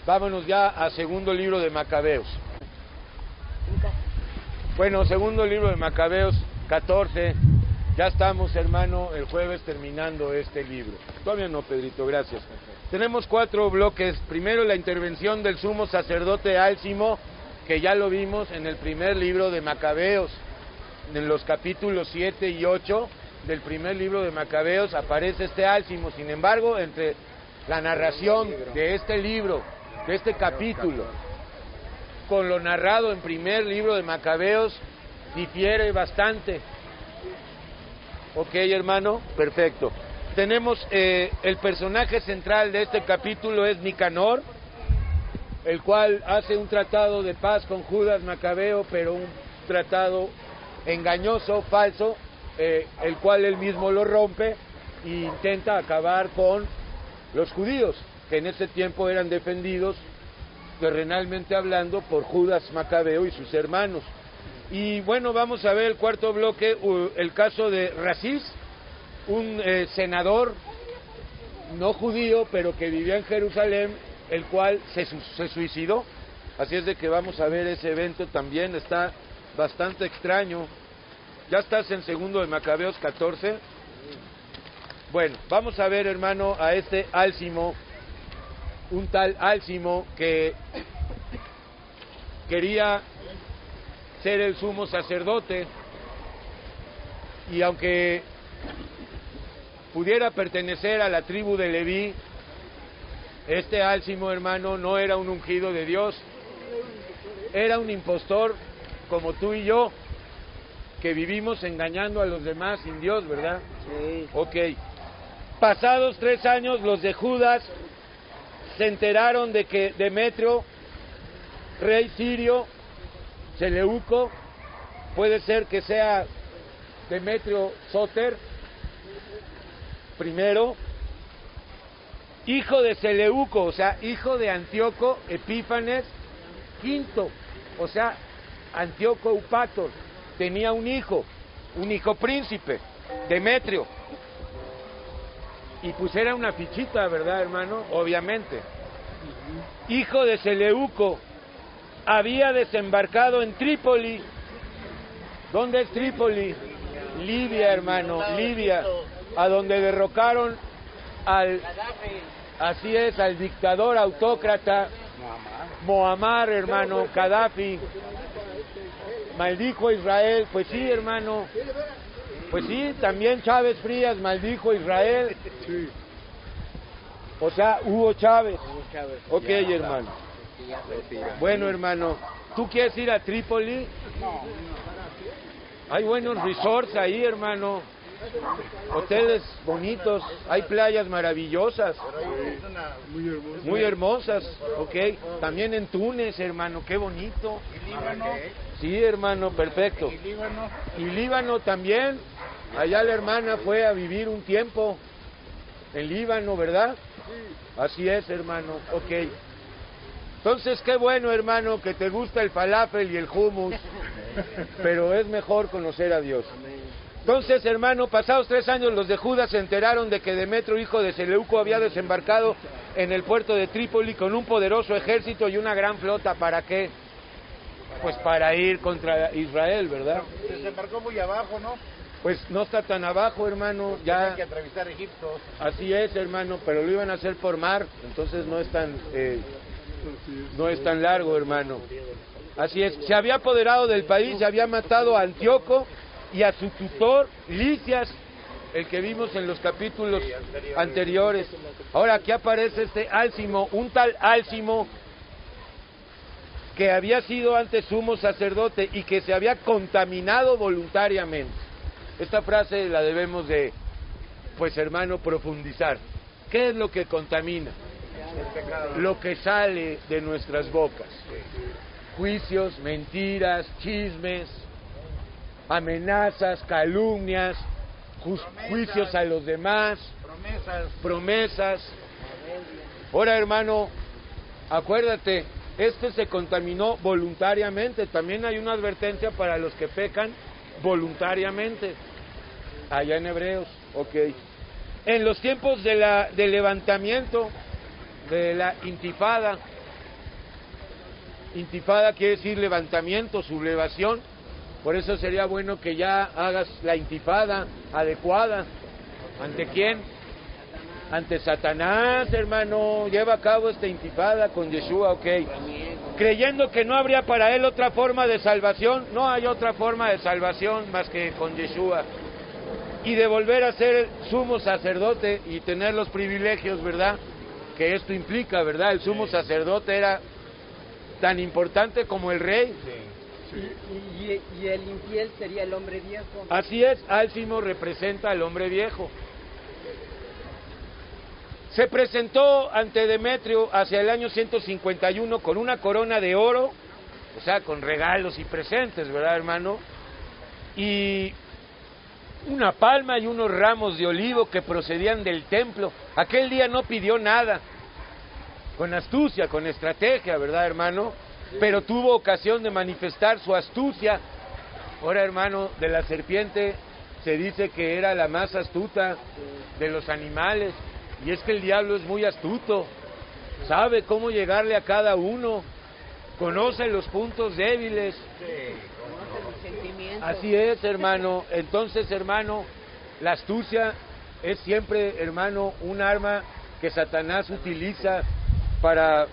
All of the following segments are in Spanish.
Vámonos ya a segundo libro de Macabeos. Bueno, segundo libro de Macabeos 14. Ya estamos, hermano, el jueves terminando este libro. Todavía no, Pedrito, gracias. Tenemos 4 bloques. Primero, la intervención del sumo sacerdote Álcimo, que ya lo vimos en el primer libro de Macabeos. En los capítulos 7 y 8 del primer libro de Macabeos aparece este Álcimo. Sin embargo, entre la narración de este libro, de este capítulo, con lo narrado en primer libro de Macabeos, difiere bastante. Ok, hermano, perfecto. Tenemos el personaje central de este capítulo es Nicanor, el cual hace un tratado de paz con Judas Macabeo, pero un tratado engañoso, falso, el cual él mismo lo rompe e intenta acabar con los judíos, que en ese tiempo eran defendidos, terrenalmente hablando, por Judas Macabeo y sus hermanos. Y bueno, vamos a ver el cuarto bloque, el caso de Rasís, un senador no judío, pero que vivía en Jerusalén, el cual se suicidó. Así es de que vamos a ver ese evento también, está bastante extraño. ¿Ya estás en segundo de Macabeos 14? Bueno, vamos a ver, hermano, a este Álcimo, un tal Álcimo que quería ser el sumo sacerdote, y aunque pudiera pertenecer a la tribu de Leví, este Álcimo, hermano, no era un ungido de Dios, era un impostor como tú y yo, que vivimos engañando a los demás sin Dios, ¿verdad? Sí. Ok. Pasados 3 años, los de Judas se enteraron de que Demetrio, rey sirio, Seleuco, puede ser que sea Demetrio Sóter, primero, hijo de Seleuco, o sea, hijo de Antíoco Epífanes quinto, o sea, Antíoco Eupator, tenía un hijo príncipe, Demetrio, y pues era una fichita, ¿verdad, hermano? Obviamente. Hijo de Seleuco, había desembarcado en Trípoli. ¿Dónde es Trípoli? Libia, hermano, Libia, a donde derrocaron al, así es, al dictador autócrata Muammar, hermano, Gaddafi. Maldijo a Israel, pues sí, hermano, pues sí, también Chávez Frías maldijo a Israel. O sea, Hugo Chávez. Ok, hermano. Bueno, hermano, ¿tú quieres ir a Trípoli? Hay buenos resorts ahí, hermano. Hoteles bonitos, hay playas maravillosas, muy hermosas, ok. También en Túnez, hermano, qué bonito. ¿Y Líbano? Sí, hermano, perfecto. ¿Y Líbano? Y Líbano también. Allá la hermana fue a vivir un tiempo en Líbano, ¿verdad? Así es, hermano, ok. Entonces, qué bueno, hermano, que te gusta el falafel y el hummus, pero es mejor conocer a Dios. Entonces, hermano, pasados 3 años, los de Judas se enteraron de que Demetrio, hijo de Seleuco, había desembarcado en el puerto de Trípoli con un poderoso ejército y una gran flota. ¿Para qué? Pues para ir contra Israel, ¿verdad? Desembarcó muy abajo, ¿no? Pues no está tan abajo, hermano, ya... Tienen que atravesar Egipto. Así es, hermano, pero lo iban a hacer por mar, entonces no es tan largo, hermano. Así es, se había apoderado del país, se había matado a Antíoco y a su tutor Lisias, el que vimos en los capítulos anteriores. Ahora aquí aparece este Álcimo, un tal Álcimo que había sido antes sumo sacerdote y que se había contaminado voluntariamente. Esta frase la debemos de, pues hermano, profundizar. ¿Qué es lo que contamina? Lo que sale de nuestras bocas. Juicios, mentiras, chismes, amenazas, calumnias, juicios a los demás, promesas. Ahora, hermano, acuérdate, este se contaminó voluntariamente. También hay una advertencia para los que pecan voluntariamente. Allá en Hebreos, ok. En los tiempos del levantamiento, de la intifada, Intifada quiere decir levantamiento, sublevación. Por eso sería bueno que ya hagas la intifada adecuada. ¿Ante quién? Ante Satanás, hermano. Lleva a cabo esta intifada con Yeshua, ok. Creyendo que no habría para él otra forma de salvación. No hay otra forma de salvación más que con Yeshua. Y de volver a ser sumo sacerdote y tener los privilegios, ¿verdad?, que esto implica, ¿verdad? El sumo sacerdote era tan importante como el rey. Y el infiel sería el hombre viejo. Así es, Álcimo representa al hombre viejo. Se presentó ante Demetrio hacia el año 151 con una corona de oro, o sea, con regalos y presentes, ¿verdad, hermano? Y una palma y unos ramos de olivo que procedían del templo. Aquel día no pidió nada, con astucia, con estrategia, ¿verdad, hermano? Pero tuvo ocasión de manifestar su astucia. Ahora, hermano, de la serpiente se dice que era la más astuta de los animales, y es que el diablo es muy astuto, sabe cómo llegarle a cada uno, conoce los puntos débiles. Así es, hermano. Entonces, hermano, la astucia es siempre, hermano, un arma que Satanás utiliza para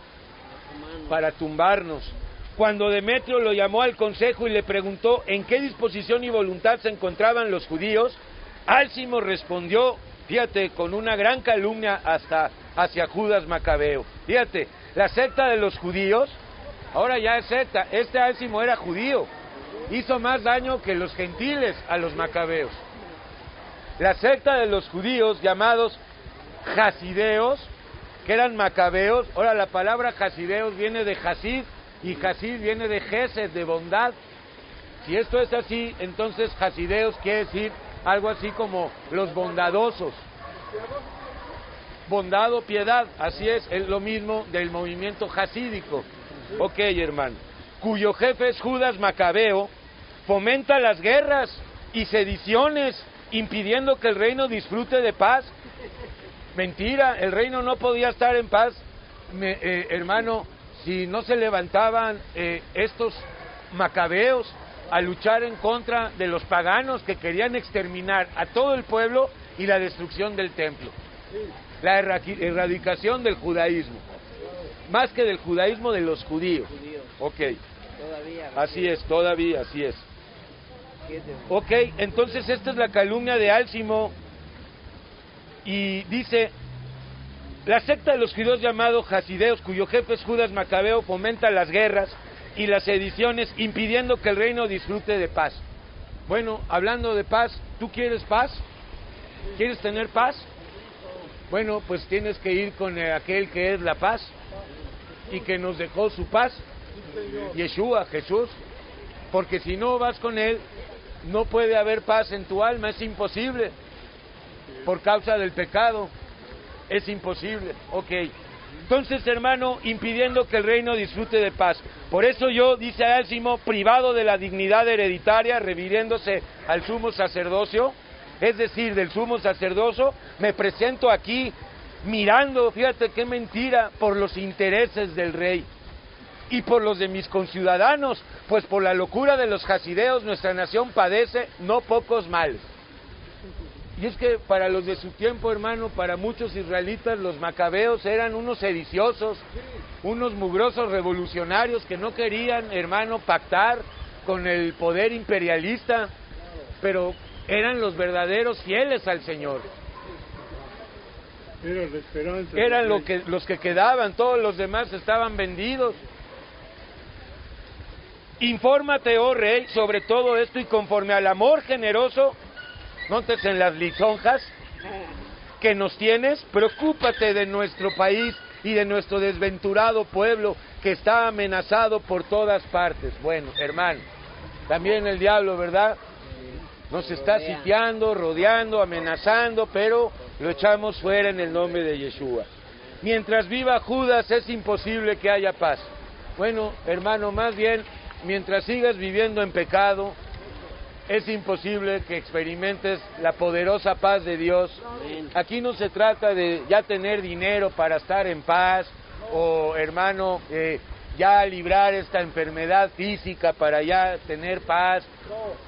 tumbarnos. Cuando Demetrio lo llamó al consejo y le preguntó en qué disposición y voluntad se encontraban los judíos, Álcimo respondió, fíjate, con una gran calumnia hacia Judas Macabeo. Fíjate, la secta de los judíos, ahora ya es secta, este Álcimo era judío, hizo más daño que los gentiles a los macabeos. La secta de los judíos llamados Hasideos, que eran macabeos, ahora la palabra Hasideos viene de Hasid, y Hasid viene de Gesed, de bondad. Si esto es así, entonces Hasideos quiere decir algo así como los bondadosos. Bondad o piedad, así es lo mismo del movimiento hasídico. Ok, hermano. Cuyo jefe es Judas Macabeo, fomenta las guerras y sediciones, impidiendo que el reino disfrute de paz. Mentira, el reino no podía estar en paz, hermano, si no se levantaban estos macabeos a luchar en contra de los paganos que querían exterminar a todo el pueblo y la destrucción del templo. La erradicación del judaísmo, más que del judaísmo, de los judíos. Ok, así es, todavía, así es. Ok, entonces esta es la calumnia de Álcimo. Y dice, la secta de los judíos llamados Hasideos, cuyo jefe es Judas Macabeo, fomenta las guerras y las sediciones, impidiendo que el reino disfrute de paz. Bueno, hablando de paz, ¿tú quieres paz? ¿Quieres tener paz? Bueno, pues tienes que ir con aquel que es la paz y que nos dejó su paz, Yeshua, Jesús, porque si no vas con él, no puede haber paz en tu alma, es imposible. Por causa del pecado, es imposible. Ok, entonces, hermano, impidiendo que el reino disfrute de paz. Por eso yo, dice Álcimo, privado de la dignidad hereditaria, refiriéndose al sumo sacerdocio, es decir, del sumo sacerdocio, me presento aquí mirando, fíjate qué mentira, por los intereses del rey y por los de mis conciudadanos, pues por la locura de los hasideos nuestra nación padece no pocos males. Y es que para los de su tiempo, hermano, para muchos israelitas, los macabeos eran unos sediciosos, unos mugrosos revolucionarios que no querían, hermano, pactar con el poder imperialista, pero eran los verdaderos fieles al Señor. Era la esperanza. Eran los que quedaban, todos los demás estaban vendidos. Infórmate, oh rey, sobre todo esto, y conforme al amor generoso, notes en las lisonjas que nos tienes, preocúpate de nuestro país y de nuestro desventurado pueblo que está amenazado por todas partes. Bueno, hermano, también el diablo, ¿verdad? Nos está sitiando, rodeando, amenazando, pero lo echamos fuera en el nombre de Yeshua. Mientras viva Judas es imposible que haya paz. Bueno, hermano, más bien, mientras sigas viviendo en pecado, es imposible que experimentes la poderosa paz de Dios. Aquí no se trata de ya tener dinero para estar en paz, o hermano, ya librar esta enfermedad física para ya tener paz.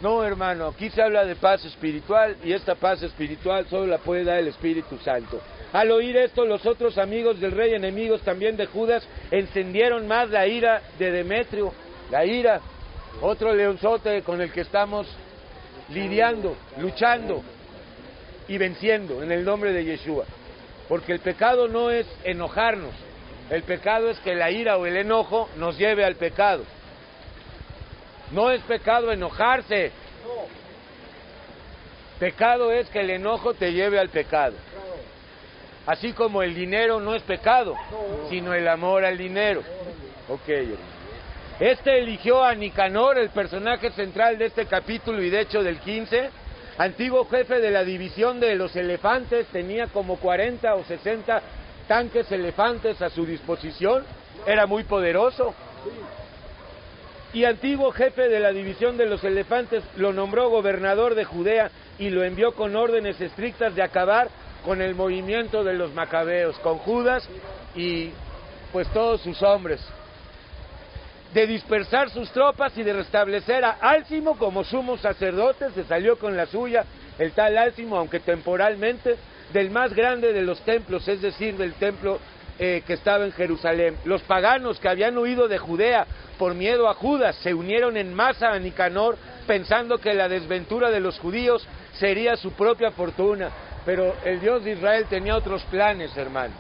No, hermano, aquí se habla de paz espiritual y esta paz espiritual solo la puede dar el Espíritu Santo. Al oír esto, los otros amigos del rey, enemigos también de Judas, encendieron más la ira de Demetrio, la ira, otro leonzote con el que estamos lidiando, luchando y venciendo en el nombre de Yeshua. Porque el pecado no es enojarnos, el pecado es que la ira o el enojo nos lleve al pecado. No es pecado enojarse, pecado es que el enojo te lleve al pecado. Así como el dinero no es pecado, sino el amor al dinero. Ok, este eligió a Nicanor, el personaje central de este capítulo y de hecho del 15, antiguo jefe de la división de los elefantes, tenía como 40 o 60 tanques elefantes a su disposición, era muy poderoso. Y antiguo jefe de la división de los elefantes lo nombró gobernador de Judea y lo envió con órdenes estrictas de acabar con el movimiento de los macabeos, con Judas y pues todos sus hombres, de dispersar sus tropas y de restablecer a Álcimo como sumo sacerdote. Se salió con la suya el tal Álcimo, aunque temporalmente, del más grande de los templos, es decir, del templo que estaba en Jerusalén. Los paganos que habían huido de Judea por miedo a Judas se unieron en masa a Nicanor, pensando que la desventura de los judíos sería su propia fortuna. Pero el Dios de Israel tenía otros planes, hermano,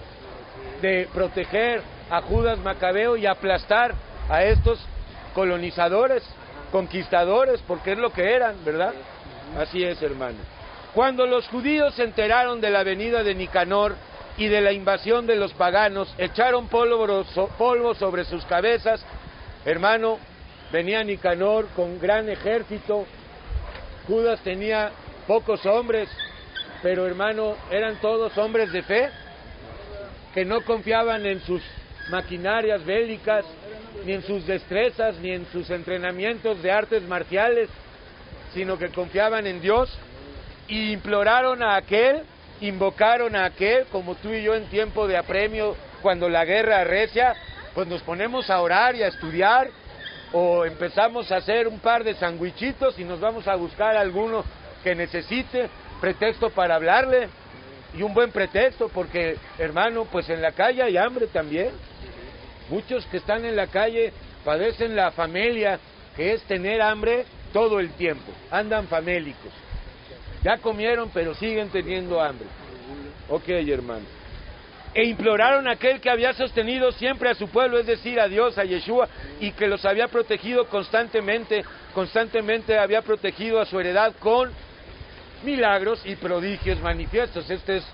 de proteger a Judas Macabeo y aplastar a estos colonizadores, conquistadores, porque es lo que eran, ¿verdad? Así es, hermano. Cuando los judíos se enteraron de la venida de Nicanor y de la invasión de los paganos, echaron polvo sobre sus cabezas. Hermano, venía Nicanor con gran ejército, Judas tenía pocos hombres, pero hermano, eran todos hombres de fe, que no confiaban en sus maquinarias bélicas, ni en sus destrezas, ni en sus entrenamientos de artes marciales, sino que confiaban en Dios, y imploraron a aquel, invocaron a aquel, como tú y yo en tiempo de apremio, cuando la guerra arrecia, pues nos ponemos a orar y a estudiar, o empezamos a hacer un par de sandwichitos y nos vamos a buscar a alguno que necesite pretexto para hablarle, y un buen pretexto, porque hermano, pues en la calle hay hambre también. Muchos que están en la calle padecen la famelia, que es tener hambre todo el tiempo, andan famélicos, ya comieron pero siguen teniendo hambre. Ok, hermano. E imploraron a aquel que había sostenido siempre a su pueblo, es decir, a Dios, a Yeshua, y que los había protegido constantemente había protegido a su heredad con milagros y prodigios manifiestos. Este es,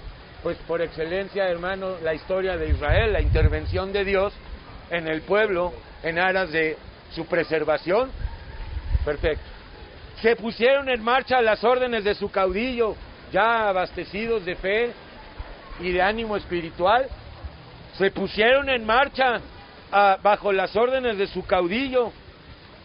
pues por excelencia, hermano, la historia de Israel, la intervención de Dios en el pueblo en aras de su preservación. Perfecto. Se pusieron en marcha las órdenes de su caudillo, ya abastecidos de fe y de ánimo espiritual. Se pusieron en marcha bajo las órdenes de su caudillo,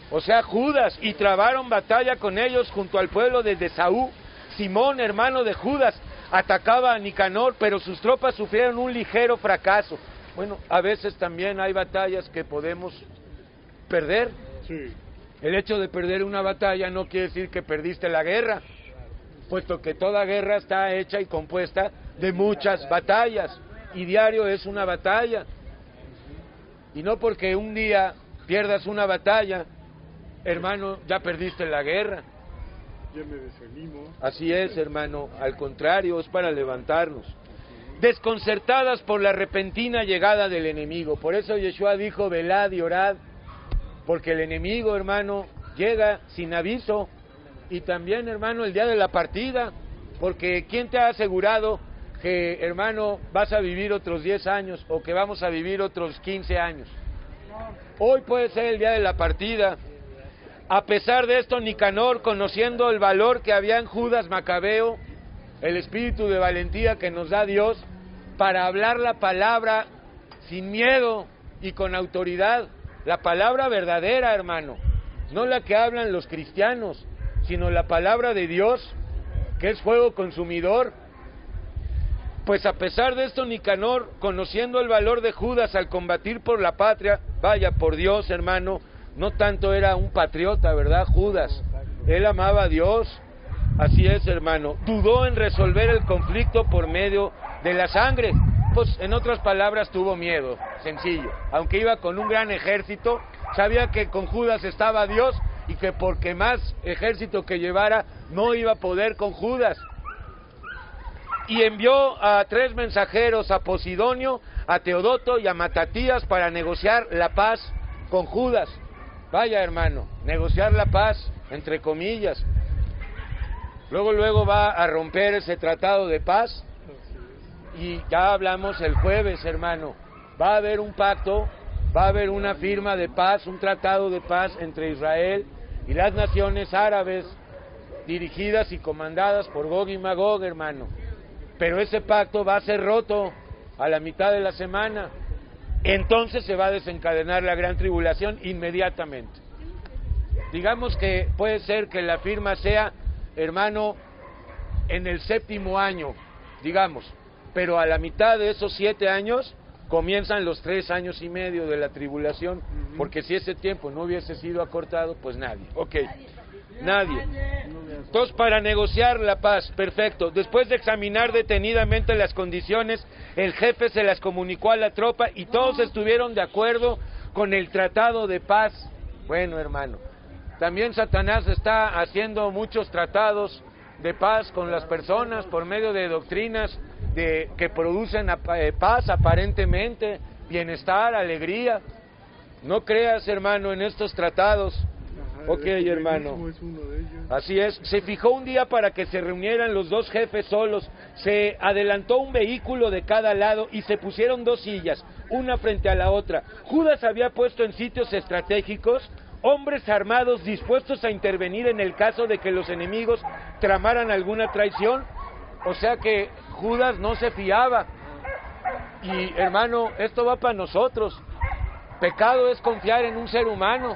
o sea, Judas, y trabaron batalla con ellos junto al pueblo de Esaú. Simón, hermano de Judas, atacaba a Nicanor, pero sus tropas sufrieron un ligero fracaso. Bueno, a veces también hay batallas que podemos perder. Sí. El hecho de perder una batalla no quiere decir que perdiste la guerra, puesto que toda guerra está hecha y compuesta de muchas batallas, y diario es una batalla. Y no porque un día pierdas una batalla, hermano, ya perdiste la guerra. Ya me desanimo. Así es, hermano, al contrario, es para levantarnos. Desconcertadas por la repentina llegada del enemigo. Por eso Yeshua dijo, velad y orad, porque el enemigo, hermano, llega sin aviso. Y también, hermano, el día de la partida, porque ¿quién te ha asegurado que, hermano, vas a vivir otros 10 años o que vamos a vivir otros 15 años? Hoy puede ser el día de la partida. A pesar de esto, Nicanor, conociendo el valor que había en Judas Macabeo, el espíritu de valentía que nos da Dios para hablar la palabra sin miedo y con autoridad, la palabra verdadera, hermano, no la que hablan los cristianos, sino la palabra de Dios, que es fuego consumidor. Pues a pesar de esto, Nicanor, conociendo el valor de Judas al combatir por la patria, vaya, por Dios, hermano, no tanto era un patriota, ¿verdad? Judas, él amaba a Dios, así es, hermano, dudó en resolver el conflicto por medio de la sangre, pues en otras palabras tuvo miedo, sencillo, aunque iba con un gran ejército, sabía que con Judas estaba Dios y que porque más ejército que llevara, no iba a poder con Judas. Y envió a 3 mensajeros, a Posidonio, a Teodoto y a Matatías para negociar la paz con Judas. Vaya, hermano, negociar la paz, entre comillas. Luego va a romper ese tratado de paz. Y ya hablamos el jueves, hermano. Va a haber un pacto, va a haber una firma de paz, un tratado de paz entre Israel y las naciones árabes, dirigidas y comandadas por Gog y Magog, hermano. Pero ese pacto va a ser roto a la mitad de la semana. Entonces se va a desencadenar la gran tribulación inmediatamente. Digamos que puede ser que la firma sea, hermano, en el 7º año, digamos, pero a la mitad de esos 7 años comienzan los 3 años y medio de la tribulación, porque si ese tiempo no hubiese sido acortado, pues nadie. Ok, nadie. Entonces, para negociar la paz, perfecto. Después de examinar detenidamente las condiciones, el jefe se las comunicó a la tropa y todos estuvieron de acuerdo con el tratado de paz. Bueno, hermano, también Satanás está haciendo muchos tratados de paz con las personas por medio de doctrinas que producen paz aparentemente, bienestar, alegría. No creas, hermano, en estos tratados. Ok, hermano. Es uno de ellos. Así es. Se fijó un día para que se reunieran los 2 jefes solos. Se adelantó un vehículo de cada lado y se pusieron 2 sillas, una frente a la otra. Judas había puesto en sitios estratégicos hombres armados dispuestos a intervenir en el caso de que los enemigos tramaran alguna traición. O sea que Judas no se fiaba. Y, hermano, esto va para nosotros. Pecado es confiar en un ser humano.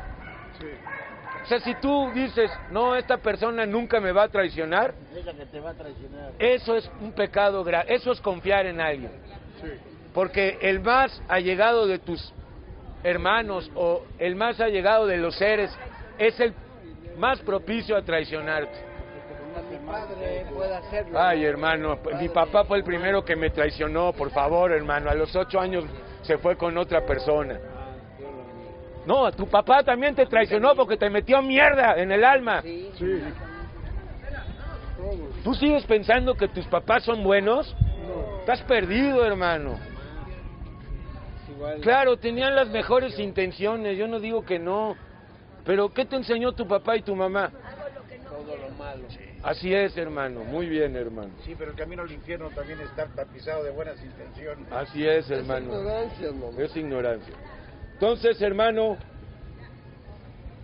O sea, si tú dices, no, esta persona nunca me va a traicionar, Ella que te va a traicionar. eso es un pecado grave, eso es confiar en alguien. Porque el más allegado de tus hermanos o el más allegado de los seres es el más propicio a traicionarte. Mi padre puede hacerlo. Ay, hermano, mi papá fue el primero que me traicionó, por favor, hermano, a los 8 años se fue con otra persona. No, tu papá también te traicionó porque te metió mierda en el alma. Sí. Sí. ¿Tú sigues pensando que tus papás son buenos? No. Estás perdido, hermano. Claro, tenían las mejores intenciones, yo no digo que no. Pero, ¿qué te enseñó tu papá y tu mamá? Todo lo malo. Así es, hermano, muy bien, hermano. Sí, pero el camino al infierno también está tapizado de buenas intenciones. Así es, hermano. Ignorancia, mamá. Es ignorancia. Entonces, hermano,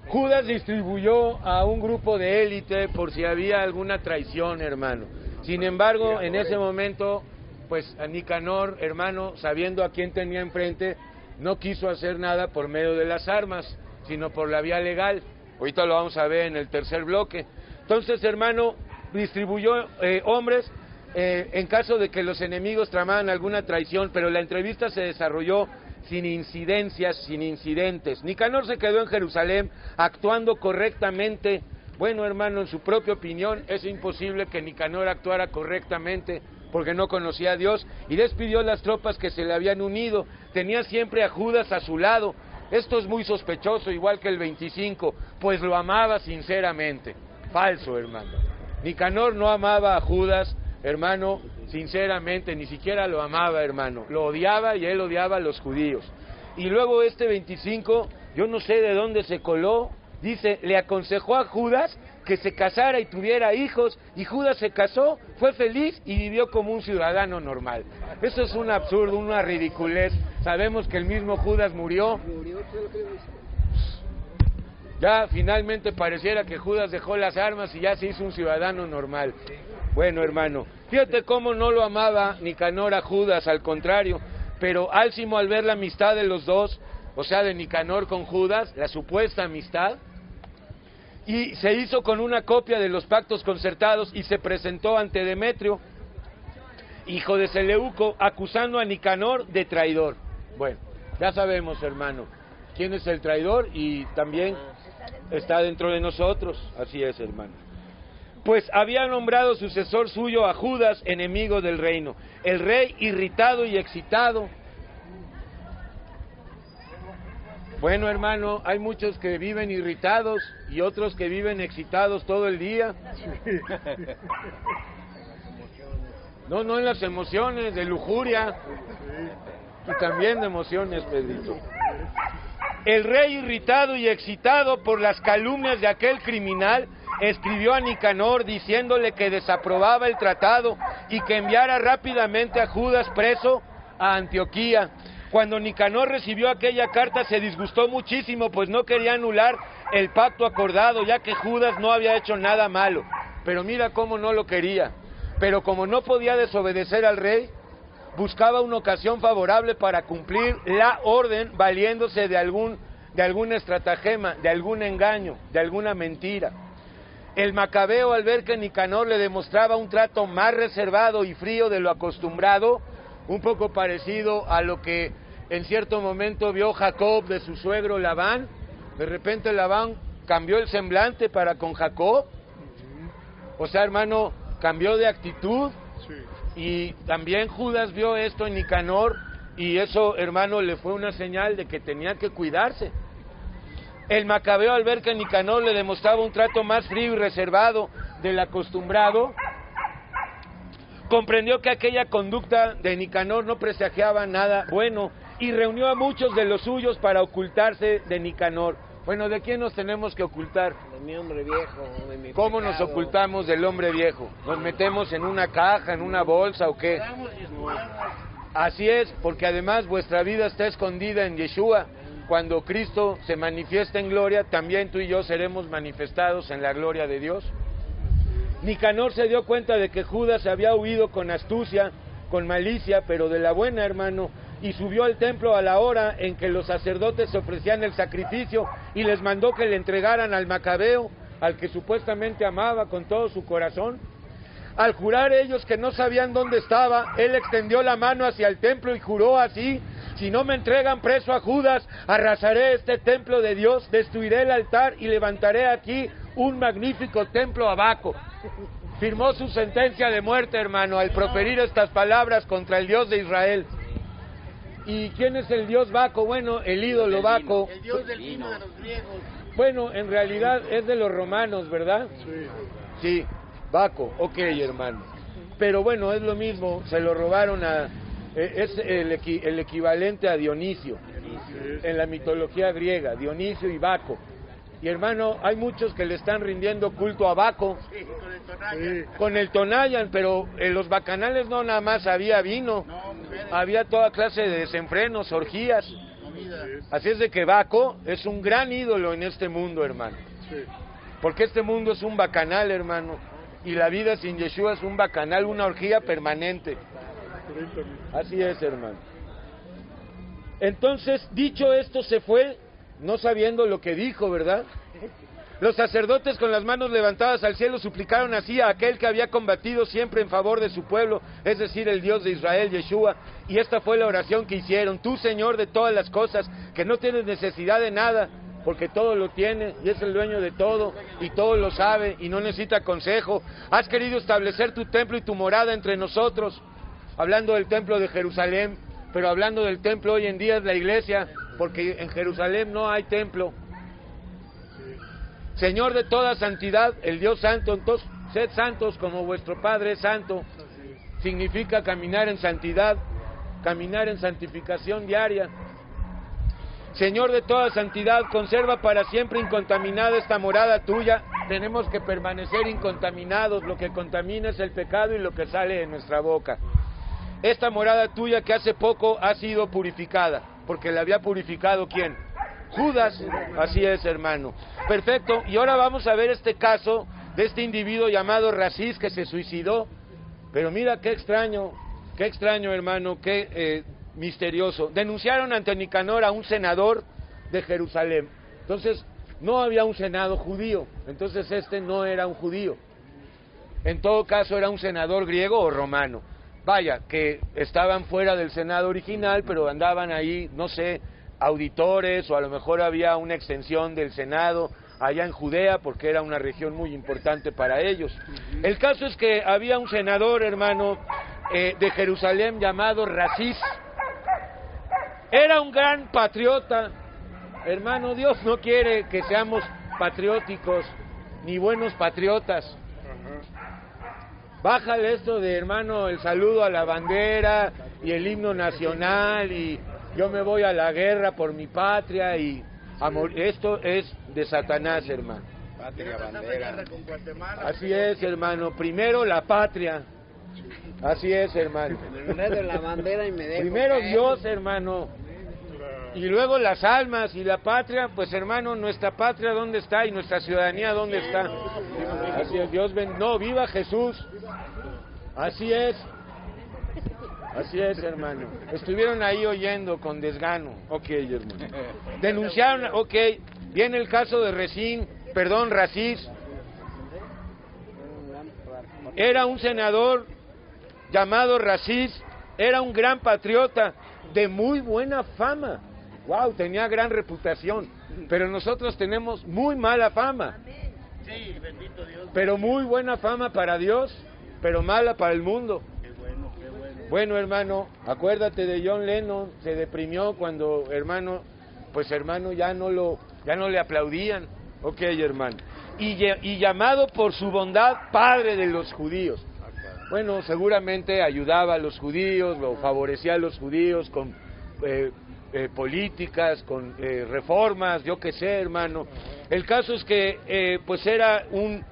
Judas distribuyó a un grupo de élite por si había alguna traición, hermano. Sin embargo, en ese momento, pues a Nicanor, hermano, sabiendo a quién tenía enfrente, no quiso hacer nada por medio de las armas, sino por la vía legal. Ahorita lo vamos a ver en el tercer bloque. Entonces, hermano, distribuyó hombres en caso de que los enemigos tramaran alguna traición, pero la entrevista se desarrolló sin incidencias, sin incidentes. Nicanor se quedó en Jerusalén actuando correctamente. Bueno, hermano, en su propia opinión es imposible que Nicanor actuara correctamente porque no conocía a Dios, y despidió las tropas que se le habían unido. Tenía siempre a Judas a su lado. Esto es muy sospechoso, igual que el 25, pues lo amaba sinceramente. Falso, hermano. Nicanor no amaba a Judas, hermano, sinceramente, ni siquiera lo amaba, hermano. Lo odiaba y él odiaba a los judíos. Y luego este 25, yo no sé de dónde se coló, dice, le aconsejó a Judas que se casara y tuviera hijos, y Judas se casó, fue feliz y vivió como un ciudadano normal. Eso es un absurdo, una ridiculez. Sabemos que el mismo Judas murió. Ya finalmente pareciera que Judas dejó las armas y ya se hizo un ciudadano normal. Bueno, hermano, fíjate cómo no lo amaba Nicanor a Judas, al contrario, pero Álcimo, al ver la amistad de los dos, o sea, de Nicanor con Judas, la supuesta amistad, y se hizo con una copia de los pactos concertados y se presentó ante Demetrio. hijo de Seleuco, acusando a Nicanor de traidor. Bueno, ya sabemos, hermano, quién es el traidor y también está dentro de nosotros. Así es, hermano. Pues había nombrado sucesor suyo a Judas, enemigo del reino. El rey, irritado y excitado. Bueno, hermano, hay muchos que viven irritados y otros que viven excitados todo el día. No en las emociones, de lujuria. Y también de emociones, Pedrito. El rey, irritado y excitado por las calumnias de aquel criminal, escribió a Nicanor diciéndole que desaprobaba el tratado y que enviara rápidamente a Judas preso a Antioquía. Cuando Nicanor recibió aquella carta se disgustó muchísimo, pues no quería anular el pacto acordado, ya que Judas no había hecho nada malo. Pero mira cómo no lo quería. Pero como no podía desobedecer al rey, buscaba una ocasión favorable para cumplir la orden, valiéndose de algún estratagema, de algún engaño, de alguna mentira. El macabeo, al ver que Nicanor le demostraba un trato más reservado y frío de lo acostumbrado, un poco parecido a lo que en cierto momento vio Jacob de su suegro Labán, de repente Labán cambió el semblante para con Jacob, o sea, hermano, cambió de actitud. Y también Judas vio esto en Nicanor y eso, hermano, le fue una señal de que tenía que cuidarse. El macabeo, al ver que Nicanor le demostraba un trato más frío y reservado del acostumbrado, comprendió que aquella conducta de Nicanor no presagiaba nada bueno y reunió a muchos de los suyos para ocultarse de Nicanor. Bueno, ¿de quién nos tenemos que ocultar? De mi hombre viejo, de mi ¿Cómo pecado. nos ocultamos del hombre viejo? ¿Nos metemos en una caja, en una bolsa o qué? Así es, porque además vuestra vida está escondida en Yeshua. Cuando Cristo se manifiesta en gloria, también tú y yo seremos manifestados en la gloria de Dios. Nicanor se dio cuenta de que Judas había huido con astucia, con malicia, pero de la buena, hermano, y subió al templo a la hora en que los sacerdotes ofrecían el sacrificio y les mandó que le entregaran al macabeo, al que supuestamente amaba con todo su corazón. Al jurar ellos que no sabían dónde estaba, él extendió la mano hacia el templo y juró así: si no me entregan preso a Judas, arrasaré este templo de Dios, destruiré el altar y levantaré aquí un magnífico templo a Baco. Firmó su sentencia de muerte, hermano, al proferir estas palabras contra el Dios de Israel. ¿Y quién es el dios Baco? Bueno, el ídolo Baco. El dios del vino de los griegos. Bueno, en realidad es de los romanos, ¿verdad? Sí, Baco, ok, hermano. Pero bueno, es lo mismo, se lo robaron a... es el equivalente a Dionisio, en la mitología griega, Dionisio y Baco. Y hermano, hay muchos que le están rindiendo culto a Baco, Sí, con el Tonayan. con el Tonayan, pero en los bacanales no nada más había vino, No, mujeres, había toda clase de desenfrenos, orgías. comida. Así es de que Baco es un gran ídolo en este mundo, hermano. Porque este mundo es un bacanal, hermano. Y la vida sin Yeshua es un bacanal, una orgía permanente. Así es, hermano. Entonces, dicho esto, se fue, no sabiendo lo que dijo, ¿verdad? Los sacerdotes, con las manos levantadas al cielo, suplicaron así a aquel que había combatido siempre en favor de su pueblo, es decir, el Dios de Israel, Yeshua. Y esta fue la oración que hicieron: tú, Señor de todas las cosas, que no tienes necesidad de nada, porque todo lo tiene y es el dueño de todo y todo lo sabe y no necesita consejo. Has querido establecer tu templo y tu morada entre nosotros, hablando del templo de Jerusalén, pero hablando del templo hoy en día es la iglesia, porque en Jerusalén no hay templo. Señor de toda santidad, el Dios santo, entonces sed santos como vuestro Padre es santo. Significa caminar en santidad, caminar en santificación diaria. Señor de toda santidad, conserva para siempre incontaminada esta morada tuya. Tenemos que permanecer incontaminados, lo que contamina es el pecado y lo que sale de nuestra boca. Esta morada tuya que hace poco ha sido purificada, porque la había purificado ¿quién? Judas. Así es, hermano. Perfecto, y ahora vamos a ver este caso de este individuo llamado Rasís que se suicidó. Pero mira qué extraño, hermano, qué misterioso. Denunciaron ante Nicanor a un senador de Jerusalén. Entonces, no había un senado judío, entonces este no era un judío. En todo caso, era un senador griego o romano. vaya, que estaban fuera del Senado original, pero andaban ahí, no sé, auditores, o a lo mejor había una extensión del Senado allá en Judea, porque era una región muy importante para ellos. El caso es que había un senador, hermano, de Jerusalén llamado Rasís. Era un gran patriota. Hermano, Dios no quiere que seamos patrióticos, ni buenos patriotas. Bájale esto de, hermano, el saludo a la bandera y el himno nacional y yo me voy a la guerra por mi patria y amor. Esto es de Satanás, hermano. Patria, bandera. Así es, hermano. Primero la patria. Así es, hermano. Primero Dios, hermano. Y luego las almas y la patria, pues hermano, nuestra patria ¿dónde está? Y nuestra ciudadanía ¿dónde está? Así es, Dios no, viva Jesús. Así es, hermano. Estuvieron ahí oyendo con desgano. Ok, hermano. Denunciaron, ok, viene el caso de Rasís. Era un senador llamado Rasís, era un gran patriota, de muy buena fama. Wow, tenía gran reputación, pero nosotros tenemos muy mala fama. Sí, bendito Dios. Pero muy buena fama para Dios, pero mala para el mundo. Qué bueno, qué bueno. Bueno, hermano, acuérdate de John Lennon, se deprimió cuando, hermano, ya no le aplaudían. Ok, hermano. Y llamado por su bondad Padre de los judíos. Bueno, seguramente ayudaba a los judíos, lo favorecía a los judíos con políticas, con reformas, yo qué sé, hermano. El caso es que pues era un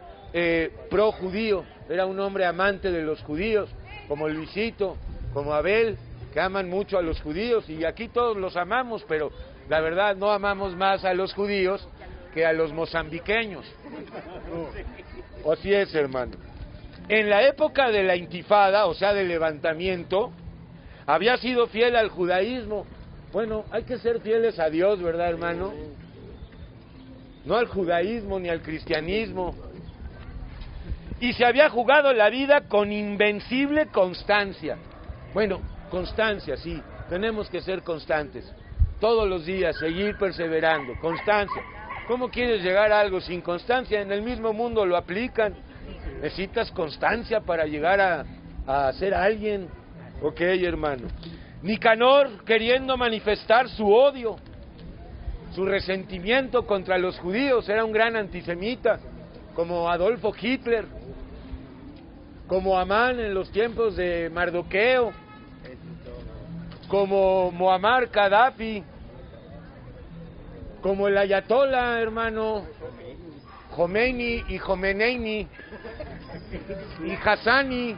pro judío, era un hombre amante de los judíos, como Luisito, como Abel, que aman mucho a los judíos, y aquí todos los amamos, pero la verdad no amamos más a los judíos que a los mozambiqueños. Así es, hermano. En la época de la intifada, o sea, del levantamiento, había sido fiel al judaísmo. Bueno, hay que ser fieles a Dios, ¿verdad, hermano? No al judaísmo ni al cristianismo. Y se había jugado la vida con invencible constancia. Bueno, constancia, sí, tenemos que ser constantes. Todos los días, seguir perseverando, constancia. ¿Cómo quieres llegar a algo sin constancia? En el mismo mundo lo aplican. Necesitas constancia para llegar a ser alguien. Ok, hermano. Nicanor, queriendo manifestar su odio, su resentimiento contra los judíos, era un gran antisemita, como Adolfo Hitler, como Amán en los tiempos de Mardoqueo, como Muammar Gaddafi, como el Ayatollah, hermano, Khomeini y Khomeini y Hassani.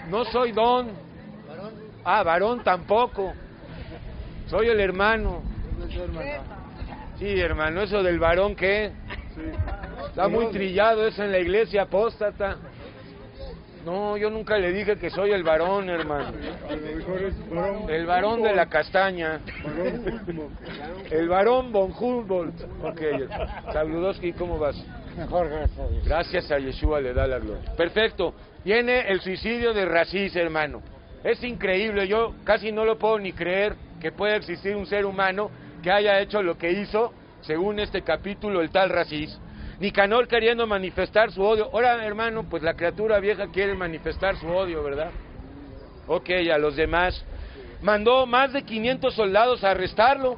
No soy don. Varón tampoco. Soy el hermano. Sí, hermano, eso del varón, ¿qué? Está muy trillado eso en la iglesia apóstata. No, yo nunca le dije que soy el varón, hermano. El varón de la castaña. El varón von Humboldt. Ok, Saludoski, ¿cómo vas? Mejor, gracias a Dios. Gracias a Yeshua le da la gloria. Perfecto. Viene el suicidio de Rasís, hermano. Es increíble, yo casi no lo puedo ni creer que pueda existir un ser humano que haya hecho lo que hizo, según este capítulo, el tal Rasís. Nicanor queriendo manifestar su odio. Ahora, hermano, pues la criatura vieja quiere manifestar su odio, ¿verdad? Ok, a los demás. Mandó más de 500 soldados a arrestarlo.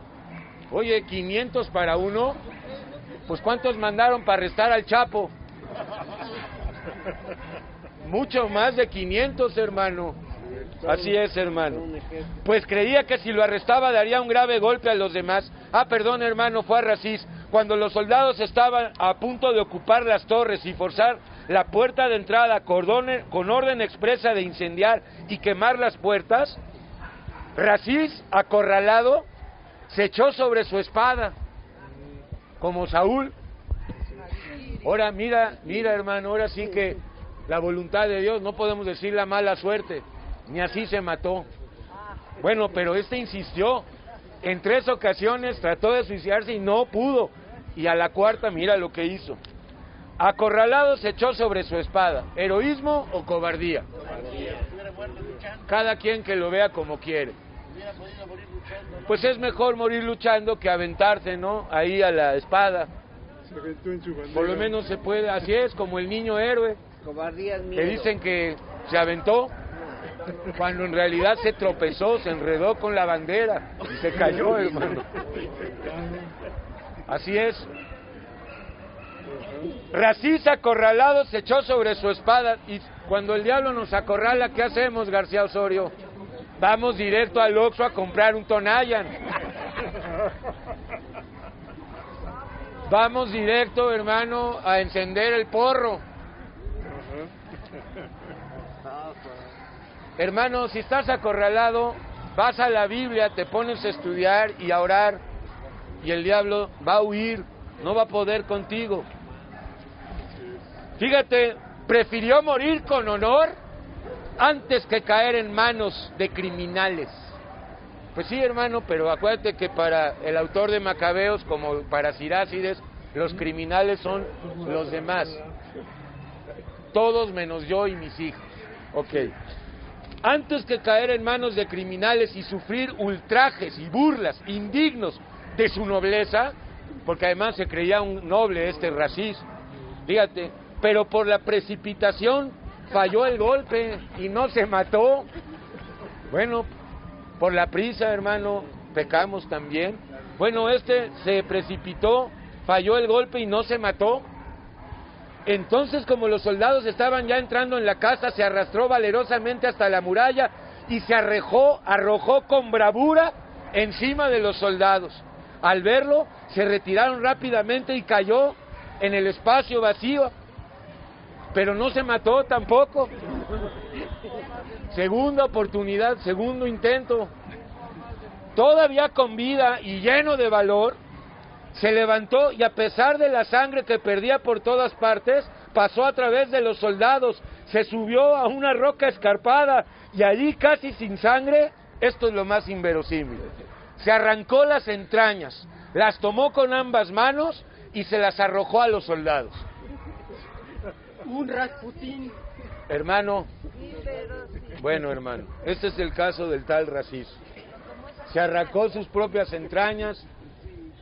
Oye, 500 para uno. Pues ¿cuántos mandaron para arrestar al Chapo? Mucho más de 500, hermano. Así es, hermano. Pues creía que si lo arrestaba daría un grave golpe a los demás. Perdón, hermano, fue a Rasís. Cuando los soldados estaban a punto de ocupar las torres y forzar la puerta de entrada con orden expresa de incendiar y quemar las puertas, Rasís, acorralado, se echó sobre su espada, como Saúl. Ahora, mira, hermano, ahora sí que la voluntad de Dios, no podemos decir la mala suerte, ni así se mató. Bueno, pero insistió. En 3 ocasiones trató de suicidarse y no pudo. Y a la cuarta, mira lo que hizo. Acorralado se echó sobre su espada. ¿Heroísmo o cobardía? Cada quien que lo vea como quiere. Pues es mejor morir luchando que aventarse, ¿no? Ahí a la espada. Se aventó en su bandera. Por lo menos se puede, así es, como el niño héroe. Cobardía es miedo. Que dicen que se aventó, cuando en realidad se tropezó, se enredó con la bandera y se cayó, hermano. Así es. Rasís acorralado se echó sobre su espada, y cuando el diablo nos acorrala, ¿qué hacemos, García Osorio? Vamos directo al Oxxo a comprar un Tonayan. Vamos directo, hermano, a encender el porro. Hermano, si estás acorralado, vas a la Biblia, te pones a estudiar y a orar, y el diablo va a huir, no va a poder contigo. Fíjate, prefirió morir con honor antes que caer en manos de criminales. Pues sí, hermano, pero acuérdate que para el autor de Macabeos, como para Sirácides, los criminales son los demás. Todos menos yo y mis hijos. Ok. Antes que caer en manos de criminales y sufrir ultrajes y burlas indignos de su nobleza, porque además se creía un noble Rasís, fíjate, pero por la precipitación falló el golpe y no se mató. Bueno, por la prisa, hermano, pecamos también. Bueno, se precipitó, falló el golpe y no se mató. Entonces, como los soldados estaban ya entrando en la casa, se arrastró valerosamente hasta la muralla y se arrojó con bravura encima de los soldados. Al verlo, se retiraron rápidamente y cayó en el espacio vacío, pero no se mató tampoco. Segunda oportunidad, segundo intento. Todavía con vida y lleno de valor, se levantó y a pesar de la sangre que perdía por todas partes, pasó a través de los soldados, se subió a una roca escarpada y allí casi sin sangre, esto es lo más inverosímil, se arrancó las entrañas, las tomó con ambas manos y se las arrojó a los soldados. Un Rasputín. Hermano, bueno, hermano, este es el caso del tal Rasís. Se arrancó sus propias entrañas.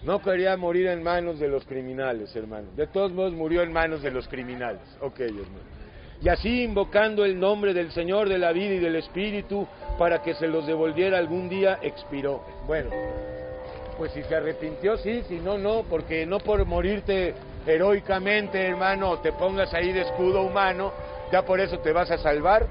No quería morir en manos de los criminales, hermano. De todos modos murió en manos de los criminales. Ok, hermano. Y así, invocando el nombre del Señor de la vida y del Espíritu, para que se los devolviera algún día, expiró. Bueno, pues si se arrepintió, sí, si no, no, porque no por morirte heroicamente, hermano, te pongas ahí de escudo humano, ya por eso te vas a salvar.